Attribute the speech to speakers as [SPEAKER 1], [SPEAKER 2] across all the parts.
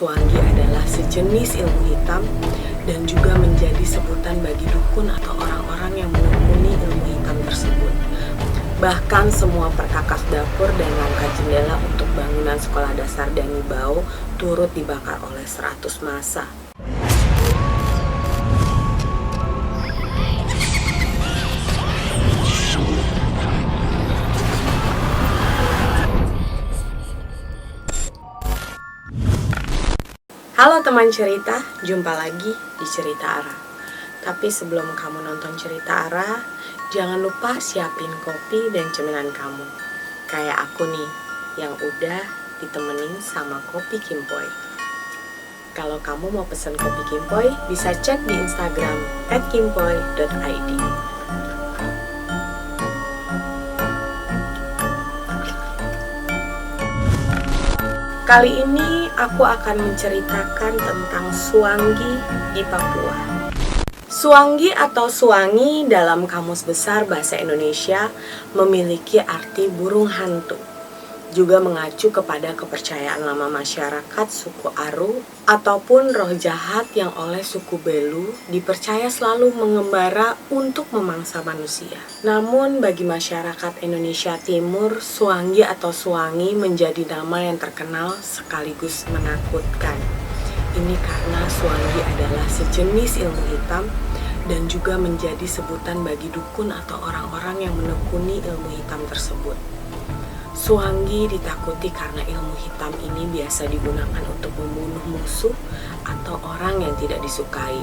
[SPEAKER 1] Suanggi adalah sejenis ilmu hitam dan juga menjadi sebutan bagi dukun atau orang-orang yang menekuni ilmu hitam tersebut. Bahkan semua perkakas dapur dan rangka jendela untuk bangunan sekolah dasar Danibau turut dibakar oleh 100 massa. Halo teman cerita, jumpa lagi di Cerita Ara. Tapi sebelum kamu nonton Cerita Ara, jangan lupa siapin kopi dan cemilan kamu. Kayak aku nih, yang udah ditemenin sama kopi Kimpoy. Kalau kamu mau pesen kopi Kimpoy, bisa cek di Instagram @kimpoy.id. Kali ini aku akan menceritakan tentang Suanggi di Papua. Suanggi atau Suangi dalam Kamus Besar Bahasa Indonesia memiliki arti burung hantu. Juga mengacu kepada kepercayaan lama masyarakat suku Aru ataupun roh jahat yang oleh suku Belu dipercaya selalu mengembara untuk memangsa manusia. Namun bagi masyarakat Indonesia Timur, Suanggi atau Suangi menjadi nama yang terkenal sekaligus menakutkan. Ini karena Suanggi adalah sejenis ilmu hitam dan juga menjadi sebutan bagi dukun atau orang-orang yang menekuni ilmu hitam tersebut. Suanggi ditakuti karena ilmu hitam ini biasa digunakan untuk membunuh musuh atau orang yang tidak disukai.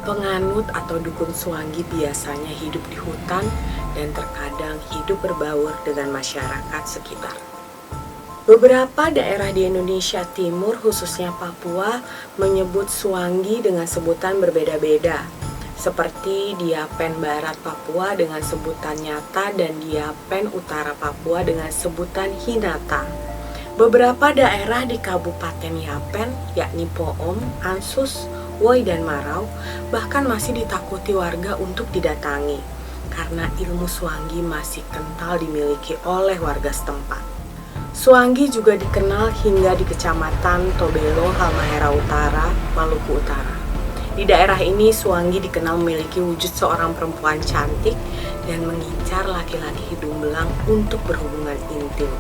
[SPEAKER 1] Penganut atau dukun Suanggi biasanya hidup di hutan dan terkadang hidup berbaur dengan masyarakat sekitar. Beberapa daerah di Indonesia Timur, khususnya Papua, menyebut Suanggi dengan sebutan berbeda-beda. Seperti Diapen Barat Papua dengan sebutan Nyata dan Diapen Utara Papua dengan sebutan Hinata. Beberapa daerah di Kabupaten Yapen, yakni Poom, Ansus, Woi, dan Marau, bahkan masih ditakuti warga untuk didatangi, karena ilmu Suanggi masih kental dimiliki oleh warga setempat. Suanggi juga dikenal hingga di Kecamatan Tobelo, Halmahera Utara, Maluku Utara. Di daerah ini, Suanggi dikenal memiliki wujud seorang perempuan cantik dan mengincar laki-laki hidung belang untuk berhubungan intim.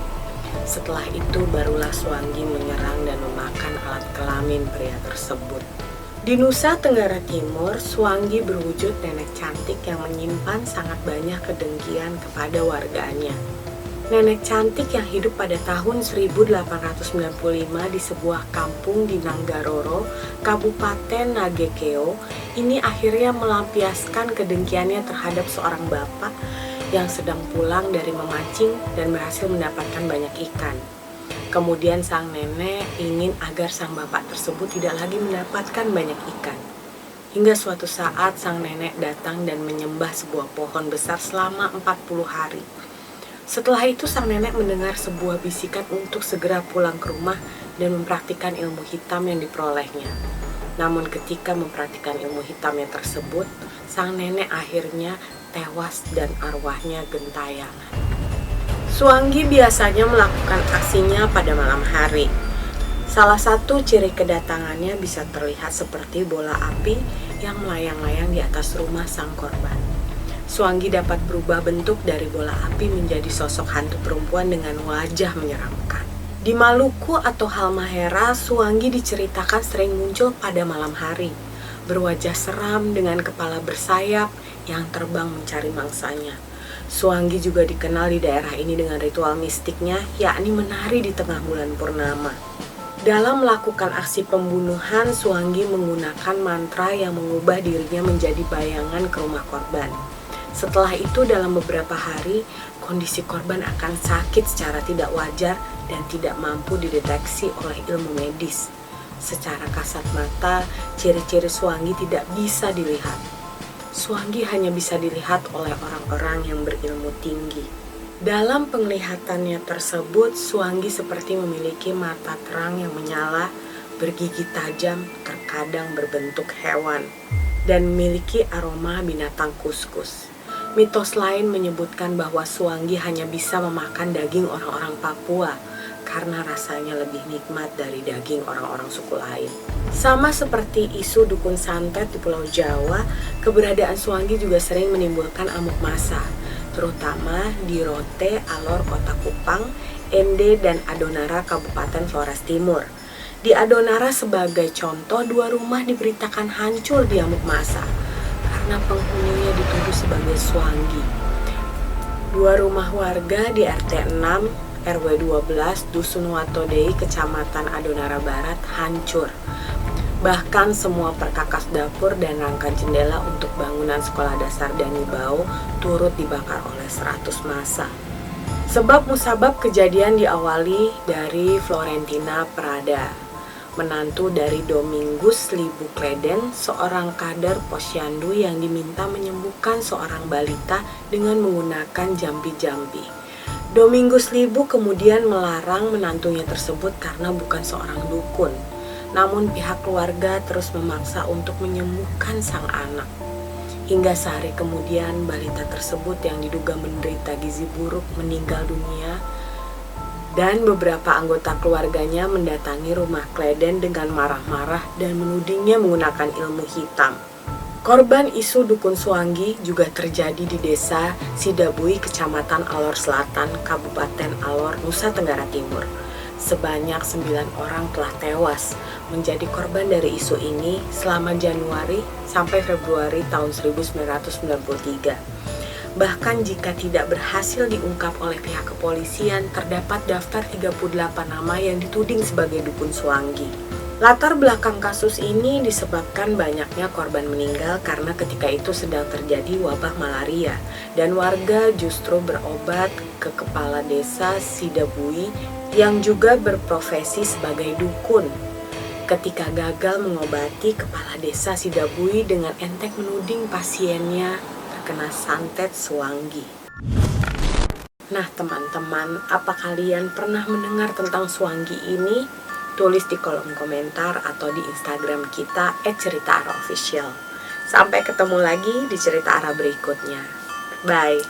[SPEAKER 1] Setelah itu, barulah Suanggi menyerang dan memakan alat kelamin pria tersebut. Di Nusa Tenggara Timur, Suanggi berwujud nenek cantik yang menyimpan sangat banyak kedengkian kepada warganya. Nenek cantik yang hidup pada tahun 1895 di sebuah kampung di Nanggaroro, Kabupaten Nagekeo, ini akhirnya melampiaskan kedengkiannya terhadap seorang bapak yang sedang pulang dari memancing dan berhasil mendapatkan banyak ikan. Kemudian sang nenek ingin agar sang bapak tersebut tidak lagi mendapatkan banyak ikan. Hingga suatu saat sang nenek datang dan menyembah sebuah pohon besar selama 40 hari. Setelah itu sang nenek mendengar sebuah bisikan untuk segera pulang ke rumah dan mempraktikkan ilmu hitam yang diperolehnya. Namun ketika mempraktikkan ilmu hitamnya tersebut, sang nenek akhirnya tewas dan arwahnya gentayangan. Suanggi biasanya melakukan aksinya pada malam hari. Salah satu ciri kedatangannya bisa terlihat seperti bola api yang melayang-layang di atas rumah sang korban. Suanggi dapat berubah bentuk dari bola api menjadi sosok hantu perempuan dengan wajah menyeramkan. Di Maluku atau Halmahera, Suanggi diceritakan sering muncul pada malam hari, berwajah seram dengan kepala bersayap yang terbang mencari mangsanya. Suanggi juga dikenal di daerah ini dengan ritual mistiknya, yakni menari di tengah bulan purnama. Dalam melakukan aksi pembunuhan, Suanggi menggunakan mantra yang mengubah dirinya menjadi bayangan ke rumah korban. Setelah itu dalam beberapa hari, kondisi korban akan sakit secara tidak wajar dan tidak mampu dideteksi oleh ilmu medis. Secara kasat mata, ciri-ciri Suanggi tidak bisa dilihat. Suanggi hanya bisa dilihat oleh orang-orang yang berilmu tinggi. Dalam penglihatannya tersebut, Suanggi seperti memiliki mata terang yang menyala, bergigi tajam, terkadang berbentuk hewan, dan memiliki aroma binatang kuskus. Mitos lain menyebutkan bahwa Suanggi hanya bisa memakan daging orang-orang Papua karena rasanya lebih nikmat dari daging orang-orang suku lain. Sama seperti isu dukun santet di Pulau Jawa, keberadaan Suanggi juga sering menimbulkan amuk massa, terutama di Rote, Alor, Kota Kupang, MD, dan Adonara, Kabupaten Flores Timur. Di Adonara sebagai contoh, 2 rumah diberitakan hancur di amuk massa karena penghuninya dituduh sebagai Suanggi. 2 rumah warga di RT 6 RW 12 Dusun Watodei, Kecamatan Adonara Barat hancur. Bahkan semua perkakas dapur dan rangka jendela untuk bangunan sekolah dasar Danibau turut dibakar oleh 100 massa. Sebab musabab kejadian diawali dari Florentina Prada, menantu dari Domingus Libu Kleden, seorang kader posyandu yang diminta menyembuhkan seorang balita dengan menggunakan jampi-jampi. Domingus Libu kemudian melarang menantunya tersebut karena bukan seorang dukun. Namun pihak keluarga terus memaksa untuk menyembuhkan sang anak. Hingga sehari kemudian balita tersebut yang diduga menderita gizi buruk meninggal dunia, dan beberapa anggota keluarganya mendatangi rumah Kleden dengan marah-marah dan menudingnya menggunakan ilmu hitam. Korban isu dukun Suanggi juga terjadi di desa Sidabui, Kecamatan Alor Selatan, Kabupaten Alor, Nusa Tenggara Timur. Sebanyak 9 orang telah tewas menjadi korban dari isu ini selama Januari sampai Februari tahun 1993. Bahkan jika tidak berhasil diungkap oleh pihak kepolisian, terdapat daftar 38 nama yang dituding sebagai dukun Suanggi. Latar belakang kasus ini disebabkan banyaknya korban meninggal karena ketika itu sedang terjadi wabah malaria dan warga justru berobat ke kepala desa Sidabui yang juga berprofesi sebagai dukun. Ketika gagal mengobati, kepala desa Sidabui dengan enteng menuding pasiennya terkena santet Suanggi. Nah teman-teman, apa kalian pernah mendengar tentang Suanggi ini? Tulis di kolom komentar atau di Instagram kita @ceritaara_official. Sampai ketemu lagi di cerita Ara berikutnya. Bye.